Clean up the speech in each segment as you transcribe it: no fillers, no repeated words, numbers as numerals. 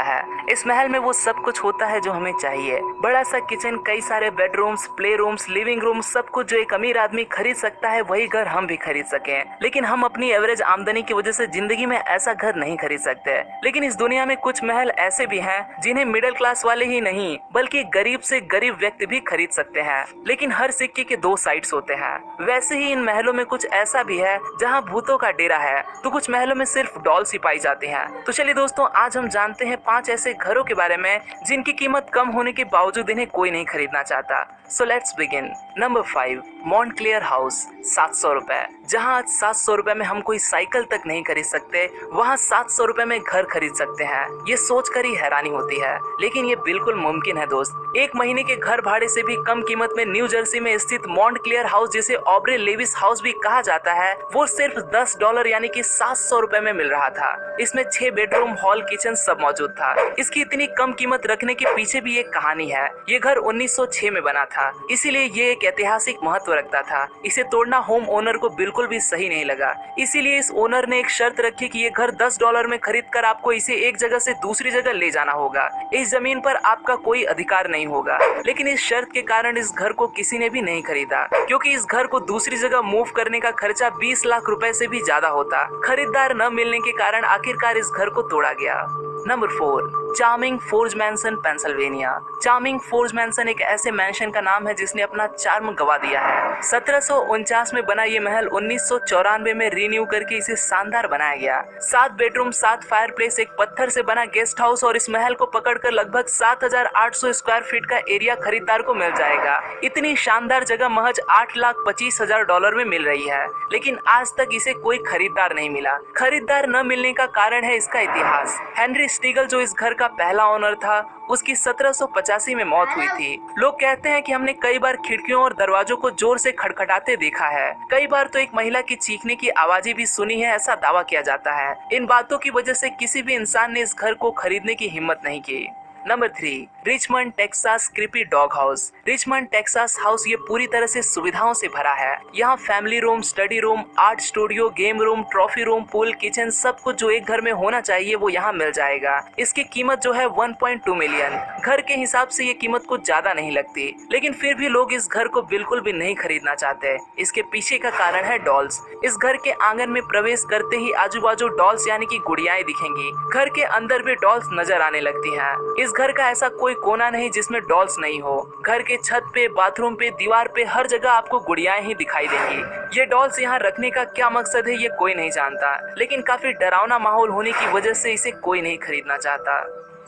है। इस महल में वो सब कुछ होता है जो हमें चाहिए। बड़ा सा किचन, कई सारे bedrooms, play rooms, living room, सब कुछ जो एक अमीर आदमी खरीद सकता है वही घर हम भी खरीद सके। लेकिन हम अपनी एवरेज आमदनी की वजह से जिंदगी में ऐसा घर नहीं खरीद सकते। लेकिन इस दुनिया में कुछ महल ऐसे भी हैं जिन्हें मिडिल क्लास वाले ही नहीं बल्कि गरीब से गरीब व्यक्ति भी खरीद सकते हैं। लेकिन हर सिक्के के दो साइड्स होते हैं। वैसे ही इन महलों में कुछ ऐसा भी है जहां भूतों का डेरा है, तो कुछ महलों में सिर्फ डॉल्स ही पाई जाती हैं। तो चलिए दोस्तों, आज हम जानते हैं 5 ऐसे घरों के बारे में जिनकी कीमत कम होने के बावजूद इन्हें कोई नहीं खरीदना चाहता। So let's begin. Number 5, Montclair house, 700 रुपए। जहाँ आज 700 रुपए में हम कोई साइकिल तक नहीं खरीद सकते, वहाँ 700 रुपए में घर खरीद सकते हैं। ये सोचकर ही हैरानी होती है, लेकिन ये बिल्कुल मुमकिन है दोस्त। एक महीने के घर भाड़े से भी कम कीमत में न्यू जर्सी में स्थित मॉन्टक्लेयर हाउस, जिसे ऑब्रे लेविस हाउस भी कहा जाता है, वो सिर्फ $10 यानी कि 700 रुपए में मिल रहा था। इसमें 6 बेडरूम, हॉल, किचन सब मौजूद था। इसकी इतनी कम कीमत रखने के पीछे भी एक कहानी है। ये घर 1906 में बना था, इसीलिए ये एक ऐतिहासिक महत्व रखता था। इसे तोड़ना होम ओनर को बिल्कुल भी सही नहीं लगा। इसीलिए इस ओनर ने एक शर्त रखी कि ये घर $10 में खरीद कर आपको इसे एक जगह से दूसरी जगह ले जाना होगा। इस जमीन पर आपका कोई अधिकार नहीं होगा। लेकिन इस शर्त के कारण इस घर को किसी ने भी नहीं खरीदा, क्योंकि इस घर को दूसरी जगह मूव करने का खर्चा 20 लाख रुपए से भी ज्यादा होता। खरीदार न मिलने के कारण आखिरकार इस घर को तोड़ा गया। Number 4, Charming Forge Mansion, Pennsylvania. Charming Forge Mansion एक ऐसे मैंशन का नाम है जिसने अपना चार्म गवा दिया है। 1749 में बना ये महल 1994 में रीन्यू करके इसे शानदार बनाया गया। 7 बेडरूम, 7 फायरप्लेस, एक पत्थर से बना गेस्ट हाउस और इस महल को पकड़कर लगभग 7,800 स्क्वायर फीट का एरिया खरीदार को मिल जाएगा। इतनी शानदार जगह महज $8,25,000 में मिल रही है, लेकिन आज तक इसे कोई खरीदार नहीं मिला। खरीदार न मिलने का कारण है इसका इतिहास। हेनरी स्टीगल जो इस घर का पहला ओनर था, उसकी 1785 में मौत हुई थी। लोग कहते हैं कि हमने कई बार खिड़कियों और दरवाजों को जोर से खटखटाते देखा है। कई बार तो एक महिला की चीखने की आवाजें भी सुनी है, ऐसा दावा किया जाता है। इन बातों की वजह से किसी भी इंसान ने इस घर को खरीदने की हिम्मत नहीं की। Number 3, Richmond Texas creepy dog house. Richmond Texas house ये पूरी तरह से सुविधाओं से भरा है। यहाँ family room, study room, art studio, game room, trophy room, pool, kitchen, सब कुछ जो एक घर में होना चाहिए वो यहाँ मिल जाएगा। इसकी कीमत जो है 1.2 मिलियन। घर के हिसाब से ये कीमत कुछ ज्यादा नहीं लगती, लेकिन फिर भी लोग इस घर को बिल्कुल भी नहीं खरीदना चाहते। इसके पीछे का कारण है डॉल्स। इस घर के आंगन में प्रवेश करते ही आजू बाजू डॉल्स यानी कि गुड़ियाएं दिखेंगी। घर के अंदर भी डॉल्स नजर आने लगती हैं। इस घर का ऐसा कोई कोना नहीं जिसमें डॉल्स नहीं हो। घर के छत पे, बाथरूम पे, दीवार पे, हर जगह आपको गुड़ियाएं ही दिखाई देंगी। ये डॉल्स यहाँ रखने का क्या मकसद है ये कोई नहीं जानता, लेकिन काफी डरावना माहौल होने की वजह से इसे कोई नहीं खरीदना चाहता।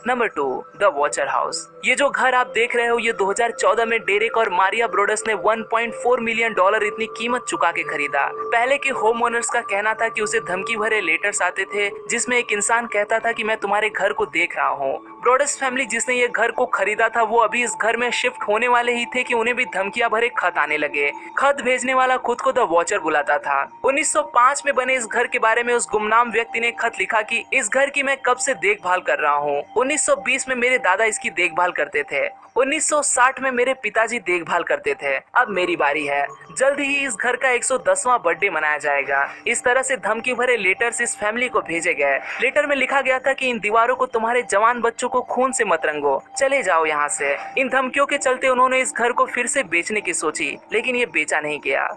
Number 2, the watcher house. ये जो घर आप देख रहे हो ये 2014 में डेरेक और मारिया ब्रोडस ने $1.4 मिलियन इतनी कीमत चुका के खरीदा। पहले के होम ओनर्स का कहना था कि उसे धमकी भरे लेटर्स आते थे जिसमें एक इंसान कहता था कि मैं तुम्हारे घर को देख रहा हूँ। ब्रोडस फैमिली जिसने ये घर को खरीदा था वो अभी इस घर में शिफ्ट होने वाले ही थे कि उन्हें भी धमकियां भरे खत आने लगे। खत भेजने वाला खुद को द वॉचर बुलाता था। 1905 में बने इस घर के बारे में उस गुमनाम व्यक्ति ने खत लिखा कि इस घर की मैं कब से देखभाल कर रहा हूँ। 1920 में मेरे दादा इसकी देखभाल करते थे। 1960 में मेरे पिताजी देखभाल करते थे। अब मेरी बारी है। जल्द ही इस घर का 110वां बर्थडे मनाया जाएगा। इस तरह से धमकी भरे लेटर्स इस फैमिली को भेजे गए। लेटर में लिखा गया था कि इन दीवारों को तुम्हारे जवान बच्चों को खून से मत रंगो, चले जाओ यहाँ से। इन धमकियों के चलते उन्होंने इस घर को फिर से बेचने की सोची, लेकिन ये बेचा नहीं गया।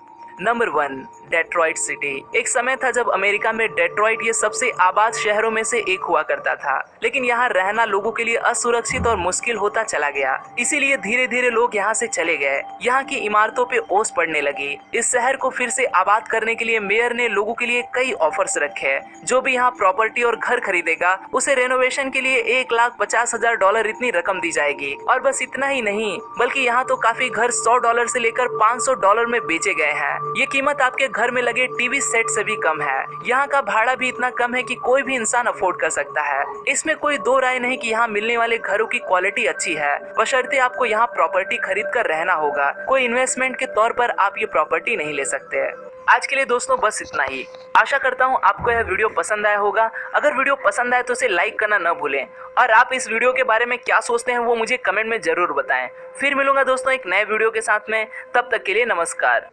Number 1, Detroit city. एक समय था जब अमेरिका में डेट्रॉइट ये सबसे आबाद शहरों में से एक हुआ करता था, लेकिन यहाँ रहना लोगों के लिए असुरक्षित और मुश्किल होता चला गया। इसीलिए धीरे धीरे लोग यहाँ से चले गए। यहाँ की इमारतों पे ओस पड़ने लगी। इस शहर को फिर से आबाद करने के लिए मेयर ने लोगों के लिए कई ऑफर्स रखे। जो भी यहाँ प्रॉपर्टी और घर खरीदेगा उसे रेनोवेशन के लिए $1,50,000 इतनी रकम दी जाएगी। और बस इतना ही नहीं, बल्कि यहाँ तो काफी घर $100 से लेकर $500 में बेचे गए हैं। ये कीमत आपके घर में लगे टीवी सेट से भी कम है। यहाँ का भाड़ा भी इतना कम है कि कोई भी इंसान अफोर्ड कर सकता है। इसमें कोई दो राय नहीं कि यहाँ मिलने वाले घरों की क्वालिटी अच्छी है, बशर्ते आपको यहाँ प्रॉपर्टी खरीद कर रहना होगा। कोई इन्वेस्टमेंट के तौर पर आप ये प्रॉपर्टी नहीं ले सकते। आज के लिए दोस्तों बस इतना ही। आशा करता हूँ आपको यह वीडियो पसंद आया होगा। अगर वीडियो पसंद आए तो इसे लाइक करना न भूलें, और आप इस वीडियो के बारे में क्या सोचते हैं वो मुझे कमेंट में जरूर बताएं। फिर मिलूंगा दोस्तों एक नए वीडियो के साथ में, तब तक के लिए नमस्कार।